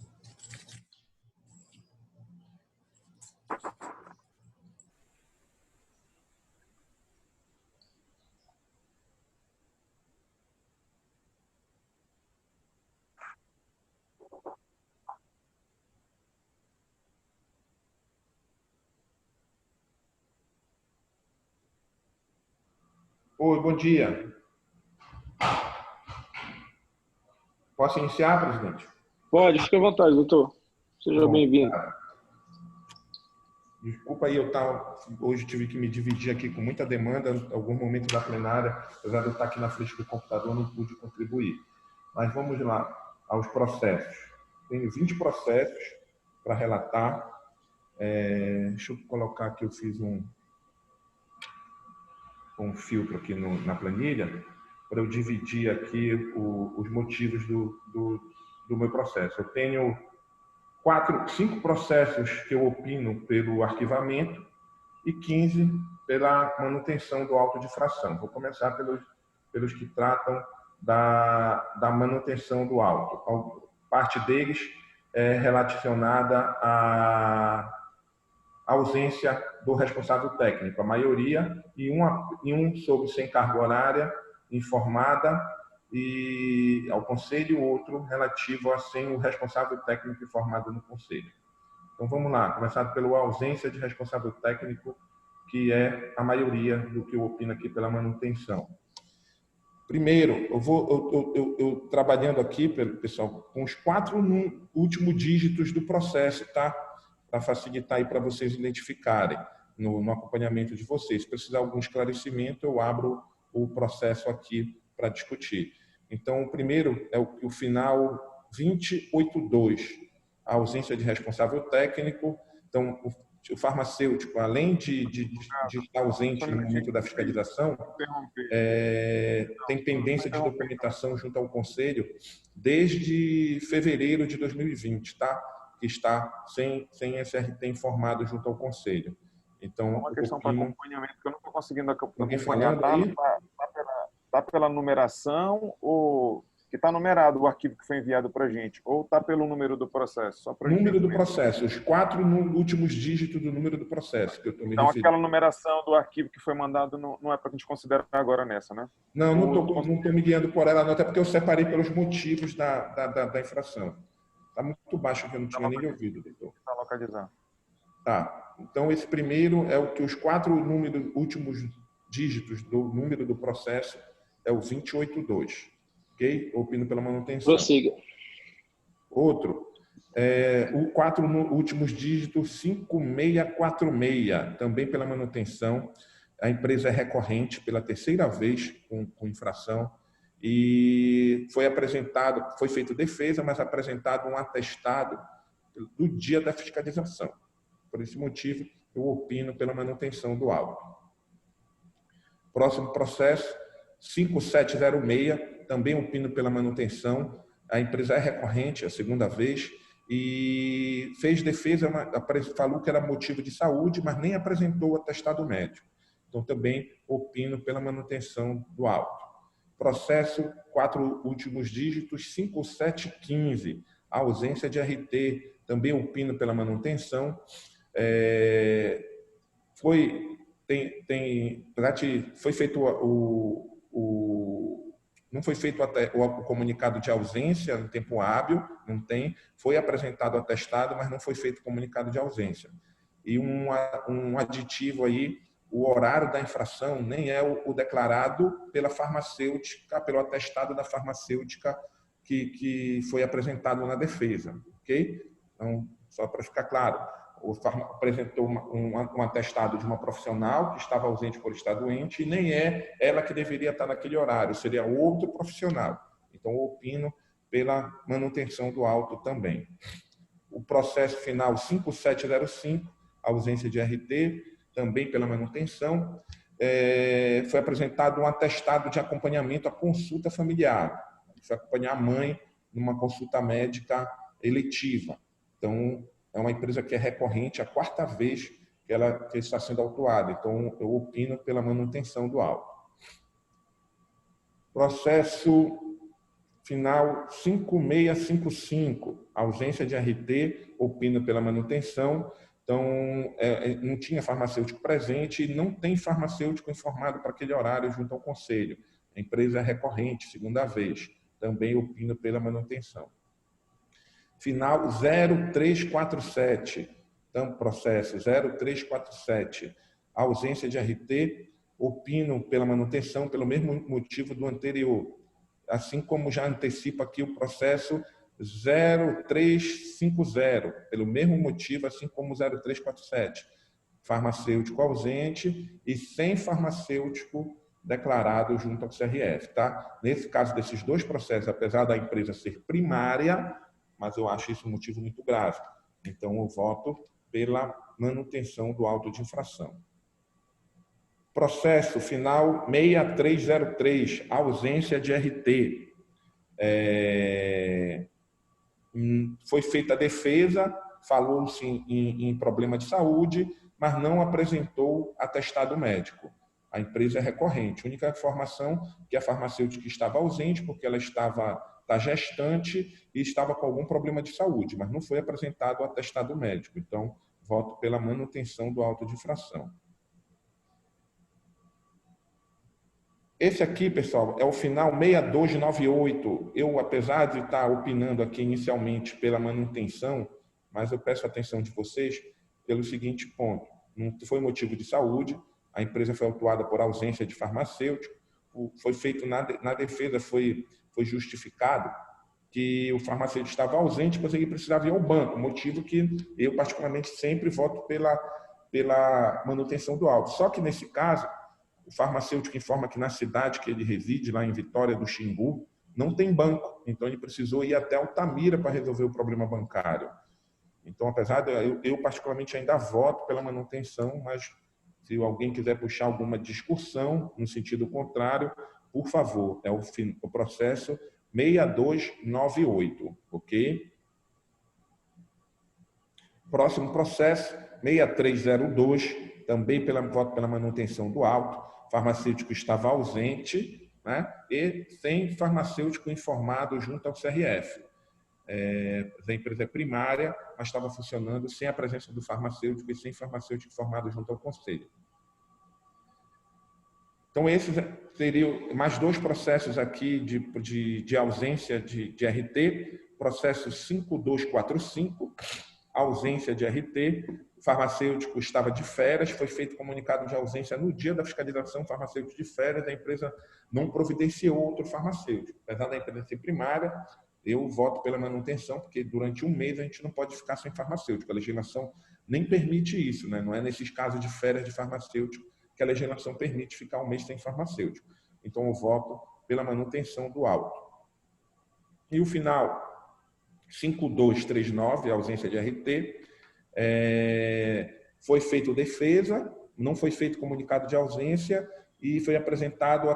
Oi, bom dia. Posso iniciar, presidente? Pode, fique à vontade, doutor. Seja bem-vindo. Desculpa aí, hoje tive que me dividir aqui com muita demanda, em algum momento da plenária, apesar de eu estar aqui na frente do computador, não pude contribuir. Mas vamos lá aos processos. Tenho 20 processos para relatar. Deixa eu colocar aqui, eu fiz um filtro aqui na planilha, para eu dividir aqui os motivos do meu processo. Eu tenho 5 processos que eu opino pelo arquivamento e 15 pela manutenção do auto de infração. Vou começar pelos que tratam da manutenção do auto. Parte deles é relacionada à ausência do responsável técnico, a maioria, e um sobre sem carga horária informada e ao conselho, o outro relativo a sem o responsável técnico informado no conselho. Então vamos lá, começar pela ausência de responsável técnico, que é a maioria do que eu opino aqui pela manutenção. Primeiro, eu trabalhando aqui, pessoal, com os 4 últimos dígitos do processo, tá? Para facilitar aí para vocês identificarem no acompanhamento de vocês. Se precisar de algum esclarecimento, eu abro o processo aqui para discutir. Então, o primeiro é o final 282, a ausência de responsável técnico. Então, o farmacêutico, além de estar ausente no momento da fiscalização, tem pendência de documentação junto ao Conselho desde fevereiro de 2020, tá? Que está sem SRT informado junto ao Conselho. Então, uma questão para acompanhamento que eu não estou conseguindo acompanhar. Aí? Tá pela numeração ou que está numerado o arquivo que foi enviado para a gente, ou está pelo número do processo? Só pra Número do processo, os 4 últimos dígitos do número do processo que eu estou me Então, referindo. aquela numeração do arquivo que foi mandado não é para a gente considerar agora nessa, né? Não estou me guiando por ela, não, até porque eu separei pelos motivos da infração. Está muito baixo, que eu não tinha nem ouvido, doutor. Está localizado. Tá. Então, esse primeiro é o que os 4 últimos dígitos do número do processo é o 282. Ok? Opino pela manutenção. Prossiga. Outro, o 4 últimos dígitos 5646, também pela manutenção. A empresa é recorrente pela terceira vez com infração e foi feita defesa, mas apresentado um atestado do dia da fiscalização. Por esse motivo, eu opino pela manutenção do auto. Próximo processo, 5706, também opino pela manutenção. A empresa é recorrente, a segunda vez, e fez defesa, falou que era motivo de saúde, mas nem apresentou o atestado médico. Então, também opino pela manutenção do auto. Processo, 4 últimos dígitos, 5715, ausência de RT, também opino pela manutenção. Foi feito não foi feito o comunicado de ausência no tempo hábil, não tem. Foi apresentado o atestado, mas não foi feito o comunicado de ausência. E um aditivo aí, o horário da infração nem é o declarado pela farmacêutica, pelo atestado da farmacêutica que foi apresentado na defesa, ok? Então, só para ficar claro, apresentou um atestado de uma profissional que estava ausente por estar doente e nem é ela que deveria estar naquele horário, seria outro profissional. Então, eu opino pela manutenção do auto também. O processo final 5705, ausência de RT, também pela manutenção. Foi apresentado um atestado de acompanhamento à consulta familiar. Foi acompanhar a mãe numa consulta médica eletiva. Então, é uma empresa que é recorrente, a 4ª vez que está sendo autuada. Então, eu opino pela manutenção do auto. Processo final 5655, ausência de RT, opino pela manutenção. Então, não tinha farmacêutico presente e não tem farmacêutico informado para aquele horário junto ao conselho. A empresa é recorrente, segunda vez. Também opino pela manutenção. Final 0347, então, processo 0347, ausência de RT, opino pela manutenção pelo mesmo motivo do anterior, assim como já antecipa aqui o processo 0350, pelo mesmo motivo, assim como 0347, farmacêutico ausente e sem farmacêutico declarado junto ao CRF, tá? Nesse caso desses 2 processos, apesar da empresa ser primária, mas eu acho isso um motivo muito grave. Então, eu voto pela manutenção do auto de infração. Processo final 6303, ausência de RT. Foi feita a defesa, falou-se em problema de saúde, mas não apresentou atestado médico. A empresa é recorrente. A única informação que a farmacêutica estava ausente porque ela estava gestante e estava com algum problema de saúde, mas não foi apresentado o atestado médico. Então, voto pela manutenção do auto de infração. Esse aqui, pessoal, é o final 6298. Eu, apesar de estar opinando aqui inicialmente pela manutenção, mas eu peço a atenção de vocês pelo seguinte ponto. Não foi motivo de saúde, a empresa foi autuada por ausência de farmacêutico, foi feito na defesa, foi justificado que o farmacêutico estava ausente, pois ele precisava ir ao banco, motivo que eu, particularmente, sempre voto pela manutenção do auto. Só que, nesse caso, o farmacêutico informa que na cidade que ele reside, lá em Vitória do Xingu, não tem banco, então ele precisou ir até Altamira para resolver o problema bancário. Então, apesar de eu particularmente ainda voto pela manutenção, mas se alguém quiser puxar alguma discussão no sentido contrário, por favor, é o processo 6298, ok? Próximo processo, 6302, também voto pela manutenção do auto. Farmacêutico estava ausente né? E sem farmacêutico informado junto ao CRF. A empresa é primária, mas estava funcionando sem a presença do farmacêutico e sem farmacêutico informado junto ao conselho. Então, esses seriam mais 2 processos aqui de ausência de RT. Processo 5245, ausência de RT. O farmacêutico estava de férias, foi feito comunicado de ausência no dia da fiscalização, farmacêutico de férias, a empresa não providenciou outro farmacêutico. Apesar da empresa ser primária, eu voto pela manutenção, porque durante um mês a gente não pode ficar sem farmacêutico. A legislação nem permite isso, né? Não é nesses casos de férias de farmacêutico que a legislação permite ficar um mês sem farmacêutico. Então, eu voto pela manutenção do auto. E o final, 5239, ausência de RT, foi feito defesa, não foi feito comunicado de ausência e foi apresentado,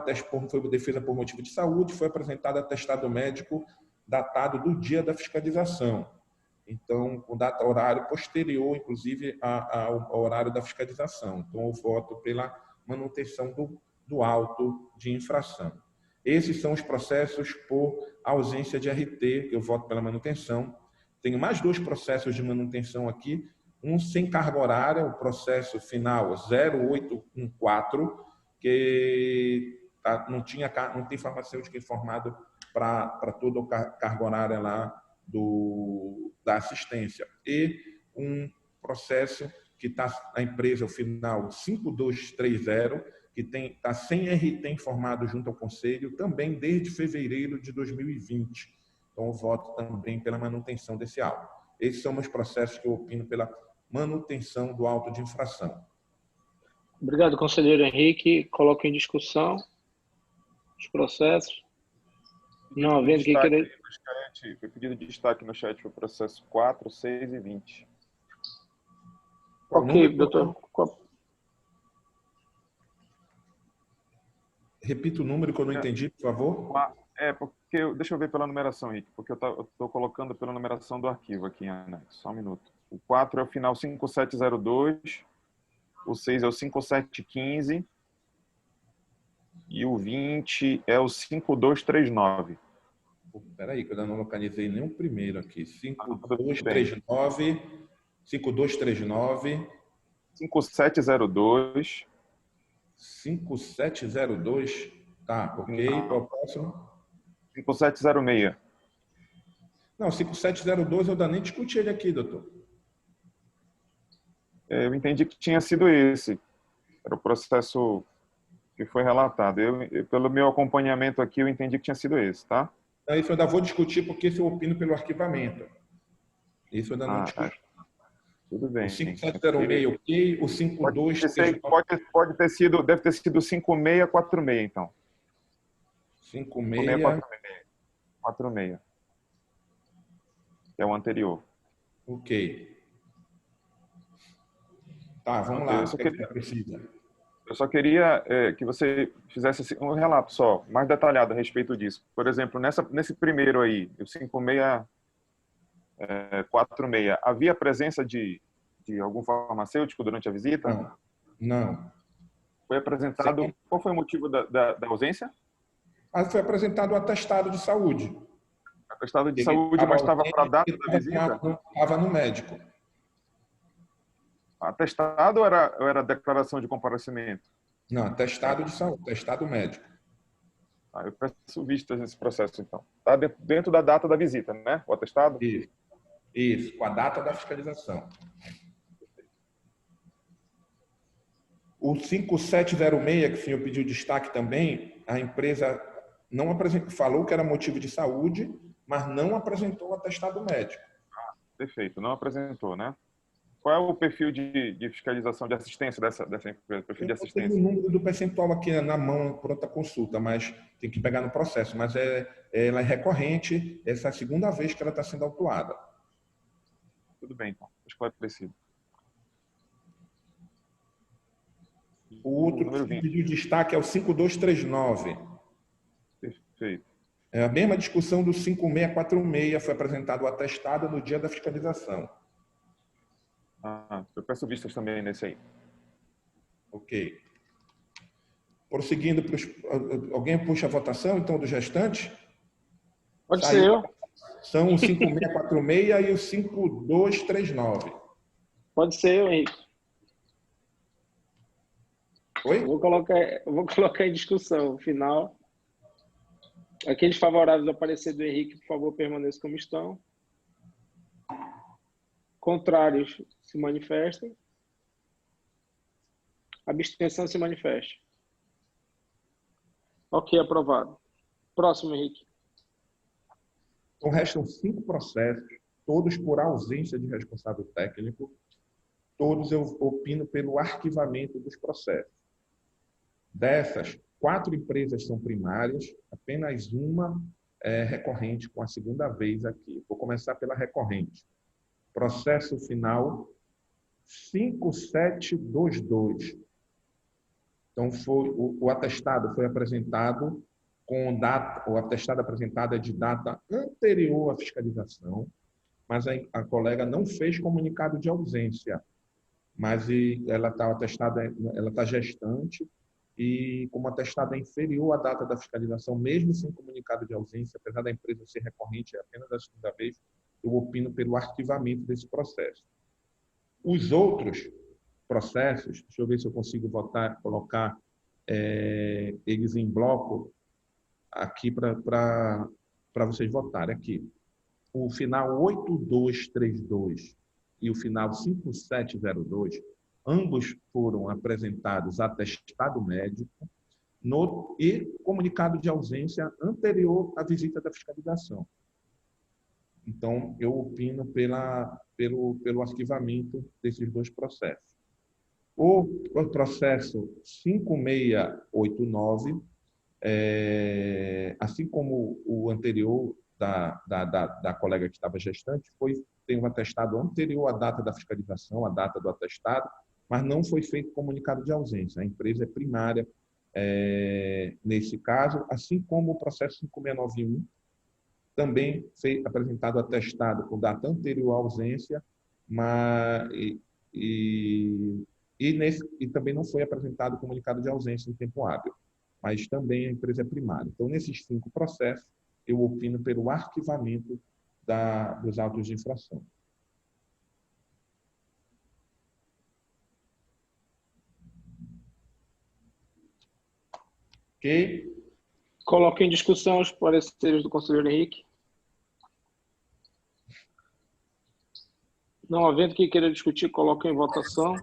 foi defesa por motivo de saúde, foi apresentado atestado médico datado do dia da fiscalização. Então, com data horário posterior, inclusive, ao horário da fiscalização. Então, eu voto pela manutenção do auto de infração. Esses são os processos por ausência de RT, que eu voto pela manutenção. Tenho mais 2 processos de manutenção aqui. Um sem carga horária, o processo final 0814, que não tem farmacêutico informado para toda a carga horária lá da assistência. E um processo que está na empresa, o final 5230, que está sem RT informado junto ao Conselho, também desde fevereiro de 2020. Então, eu voto também pela manutenção desse auto. Esses são os processos que eu opino pela manutenção do auto de infração. Obrigado, conselheiro Henrique. Coloco em discussão os processos. Não havendo que querer... Foi pedido de destaque no chat para o processo 4, 6 e 20. Ok, doutor. Repita o número que eu não entendi, por favor. Porque deixa eu ver pela numeração, Henrique, porque eu estou colocando pela numeração do arquivo aqui em anexo. Só um minuto. O 4 é o final 5702, o 6 é o 5715 e o 20 é o 5239. Espera aí, que eu ainda não localizei nem o primeiro aqui. 5239, 5239, 5702, 5702. Tá, ok. Qual é o próximo? 5706. Não, 5702 eu ainda nem discuti ele aqui, doutor. Eu entendi que tinha sido esse. Era o processo que foi relatado. Pelo meu acompanhamento aqui, eu entendi que tinha sido esse, tá? Isso eu ainda vou discutir, porque esse eu opino pelo arquivamento. Isso eu ainda não discuti. Tudo bem. O 5706, ok. O 52... Pode ter sido, deve ter sido 5646, então. 5646. Que é o anterior. Ok. Tá, vamos lá. Eu só queria que você fizesse um relato só, mais detalhado a respeito disso. Por exemplo, nesse primeiro aí, o 5646, havia presença de algum farmacêutico durante a visita? Não. Foi apresentado... Sim. Qual foi o motivo da ausência? Foi apresentado o atestado de saúde. Atestado de saúde, mas estava para a data da visita? Estava no médico. Atestado ou era declaração de comparecimento? Não, atestado de saúde, atestado médico. Eu peço vistas nesse processo, então. Está dentro da data da visita, né? O atestado? Isso, com a data da fiscalização. O 5706, que o senhor pediu destaque também, a empresa não apresentou, falou que era motivo de saúde, mas não apresentou o atestado médico. Perfeito, não apresentou, né? Qual é o perfil de fiscalização de assistência dessa empresa? Perfil de assistência? Eu tenho o número do percentual aqui na mão, pronta consulta, mas tem que pegar no processo. Mas ela é recorrente, essa é a segunda vez que ela está sendo autuada. Tudo bem, então. Esclarecido. O outro que pediu destaque é o 5239. Perfeito. É a mesma discussão do 5646, foi apresentado o atestado no dia da fiscalização. Eu peço vistas também nesse aí. Ok. Prosseguindo, alguém puxa a votação, então, dos restantes? Pode ser eu. São o 5646 e o 5239. Pode ser eu, Henrique. Oi? Eu vou colocar em discussão o final. Aqueles favoráveis ao parecer do Henrique, por favor, permaneçam como estão. Contrários, se manifestem. Abstenção, se manifeste. Ok, aprovado. Próximo, Henrique. Então, restam 5 processos, todos por ausência de responsável técnico. Todos eu opino pelo arquivamento dos processos. Dessas, 4 empresas são primárias, apenas uma é recorrente, com a segunda vez aqui. Vou começar pela recorrente. Processo final 5722. Então, o atestado foi apresentado com data, o atestado apresentado é de data anterior à fiscalização, mas a colega não fez comunicado de ausência, mas ela está atestada, ela está gestante, e como atestado é inferior à data da fiscalização, mesmo sem comunicado de ausência, apesar da empresa ser recorrente apenas a segunda vez, eu opino pelo arquivamento desse processo. Os outros processos, deixa eu ver se eu consigo colocar eles em bloco aqui para vocês votarem aqui. O final 8232 e o final 5702, ambos foram apresentados atestado médico e comunicado de ausência anterior à visita da fiscalização. Então, eu opino pelo arquivamento desses 2 processos. O processo 5689, assim como o anterior da colega que estava gestante, tem um atestado anterior à data da fiscalização, à data do atestado, mas não foi feito comunicado de ausência. A empresa é primária nesse caso, assim como o processo 5691, também foi apresentado atestado com data anterior à ausência, mas, e também não foi apresentado comunicado de ausência em tempo hábil, mas também a empresa é primária. Então, nesses 5 processos, eu opino pelo arquivamento dos autos de infração. Ok? Coloque em discussão os pareceres do conselheiro Henrique. Não havendo quem queira discutir, coloque em votação.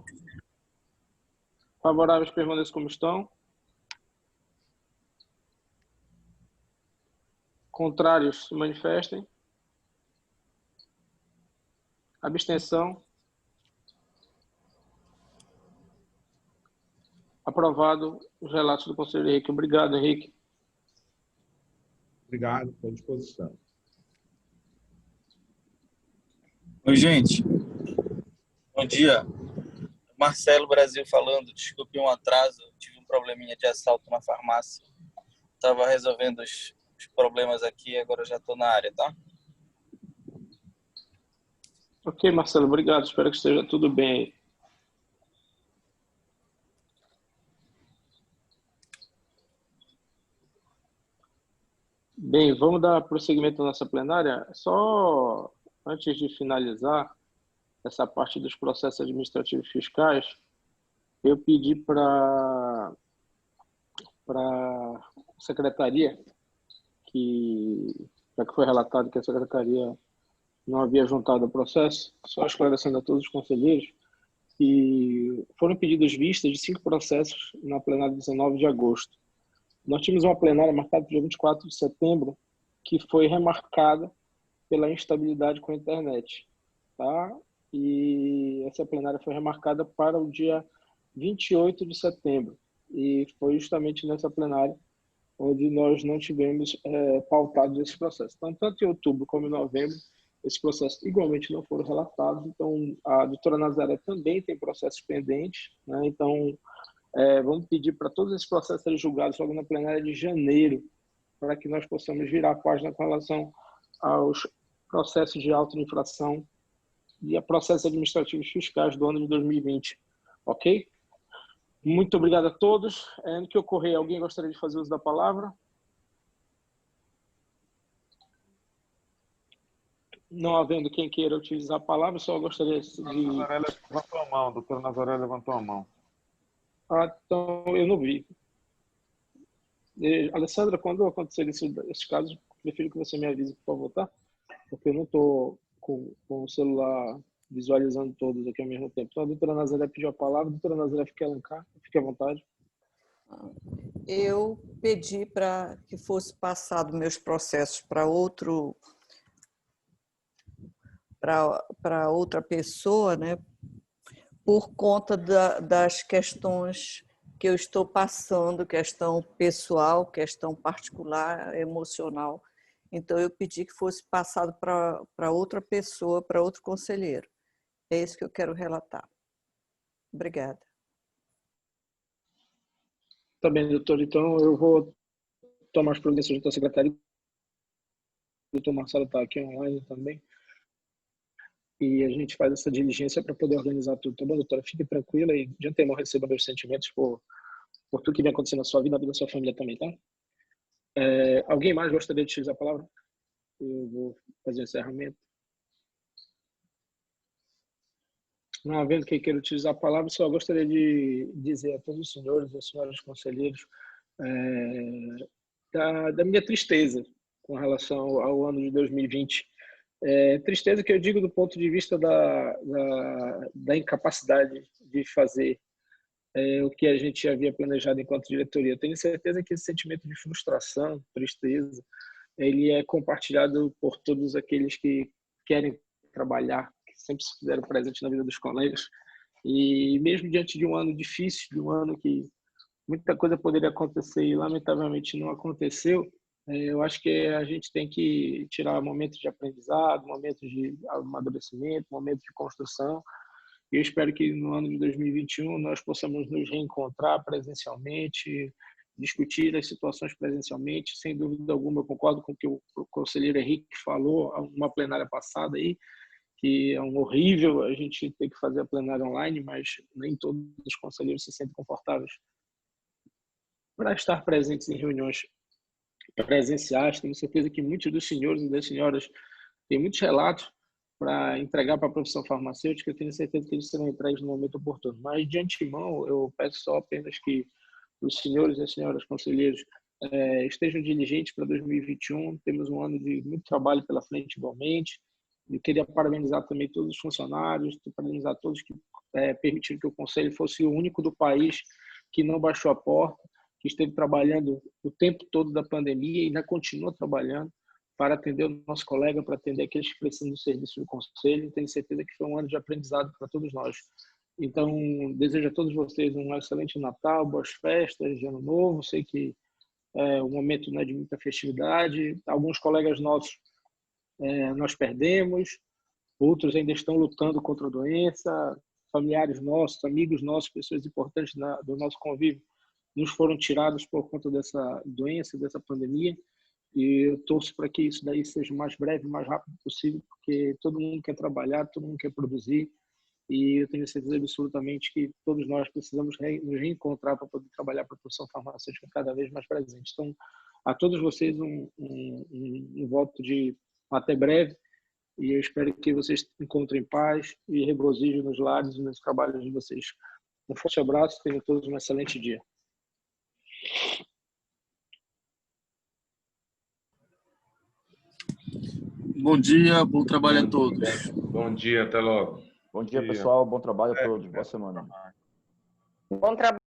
Favoráveis permaneçam como estão. Contrários se manifestem. Abstenção. Aprovado os relatos do conselheiro Henrique. Obrigado, Henrique. Obrigado, estou à disposição. Oi, gente. Bom dia. Marcelo Brasil falando. Desculpe um atraso. Tive um probleminha de assalto na farmácia. Estava resolvendo os problemas aqui, agora já estou na área, tá? Ok, Marcelo, obrigado. Espero que esteja tudo bem aí. Bem, vamos dar prosseguimento à nossa plenária. Só antes de finalizar essa parte dos processos administrativos fiscais, eu pedi para a secretaria, já que foi relatado que a secretaria não havia juntado o processo, só esclarecendo a todos os conselheiros, que foram pedidos vistas de 5 processos na plenária de 19 de agosto. Nós tínhamos uma plenária marcada para o dia 24 de setembro, que foi remarcada pela instabilidade com a internet, tá? E essa plenária foi remarcada para o dia 28 de setembro. E foi justamente nessa plenária onde nós não tivemos pautado esse processo. Então, tanto em outubro como em novembro, esses processos igualmente não foram relatados. Então, a doutora Nazaré também tem processos pendentes, né? Então, vamos pedir para todos esses processos serem julgados logo na plenária de janeiro, para que nós possamos virar a página com relação aos processos de auto-infração e a processos administrativos fiscais do ano de 2020. Ok? Muito obrigado a todos. No que ocorrer, alguém gostaria de fazer uso da palavra? Não havendo quem queira utilizar a palavra, só gostaria de... Levantou a mão, a doutora Nazaré levantou a mão. Então, eu não vi. Alessandra, quando acontecer esse caso, prefiro que você me avise, por favor, tá? Porque eu não estou com o celular visualizando todos aqui ao mesmo tempo. Então, a doutora Nazaré pediu a palavra. A doutora Nazaré, fique à vontade. Eu pedi para que fosse passado meus processos para outra pessoa, né, por conta das questões que eu estou passando, questão pessoal, questão particular, emocional. Então, eu pedi que fosse passado para outra pessoa, para outro conselheiro. É isso que eu quero relatar. Obrigada. Tá bem, doutor. Então, eu vou tomar as providências da secretaria. O doutor Marcelo está aqui online também. E a gente faz essa diligência para poder organizar tudo. Tá bom, doutora? Fique tranquila e de antemão receba meus sentimentos por tudo que vem acontecendo na sua vida, na vida da sua família também, tá? Alguém mais gostaria de utilizar a palavra? Eu vou fazer o encerramento. Não havendo quem queira utilizar a palavra, só gostaria de dizer a todos os senhores e as senhoras conselheiros da minha tristeza com relação ao ano de 2020. Tristeza que eu digo do ponto de vista da incapacidade de fazer o que a gente havia planejado enquanto diretoria. Eu tenho certeza que esse sentimento de frustração, tristeza, ele é compartilhado por todos aqueles que querem trabalhar, que sempre se fizeram presente na vida dos colegas. E mesmo diante de um ano difícil, de um ano que muita coisa poderia acontecer e lamentavelmente não aconteceu, eu acho que a gente tem que tirar momentos de aprendizado, momentos de amadurecimento, momentos de construção. E eu espero que no ano de 2021 nós possamos nos reencontrar presencialmente, discutir as situações presencialmente. Sem dúvida alguma, eu concordo com o que o conselheiro Henrique falou numa plenária passada aí, que é horrível a gente ter que fazer a plenária online, mas nem todos os conselheiros se sentem confortáveis para estar presentes em reuniões presenciais. Tenho certeza que muitos dos senhores e das senhoras têm muitos relatos para entregar para a profissão farmacêutica. Eu tenho certeza que eles serão entregues no momento oportuno. Mas, de antemão, eu peço só apenas que os senhores e as senhoras conselheiros estejam diligentes para 2021. Temos um ano de muito trabalho pela frente igualmente. Eu queria parabenizar também todos os funcionários, parabenizar todos que permitiram que o Conselho fosse o único do país que não baixou a porta, que esteve trabalhando o tempo todo da pandemia e ainda continua trabalhando para atender o nosso colega, para atender aqueles que precisam do serviço do Conselho. Tenho certeza que foi um ano de aprendizado para todos nós. Então, desejo a todos vocês um excelente Natal, boas festas de Ano Novo. Sei que o momento não é de muita festividade. Alguns colegas nossos nós perdemos, outros ainda estão lutando contra a doença, familiares nossos, amigos nossos, pessoas importantes do nosso convívio nos foram tirados por conta dessa doença, dessa pandemia, e eu torço para que isso daí seja o mais breve, o mais rápido possível, porque todo mundo quer trabalhar, todo mundo quer produzir, e eu tenho certeza absolutamente que todos nós precisamos nos reencontrar para poder trabalhar para a profissão farmacêutica cada vez mais presente. Então, a todos vocês um voto de até breve, e eu espero que vocês encontrem paz e regozijo nos lares e nos trabalhos de vocês. Um forte abraço, tenham todos um excelente dia. Bom dia, bom trabalho a todos. Bom dia, até logo. Bom dia, pessoal. Bom trabalho a todos. Boa semana. Bom trabalho.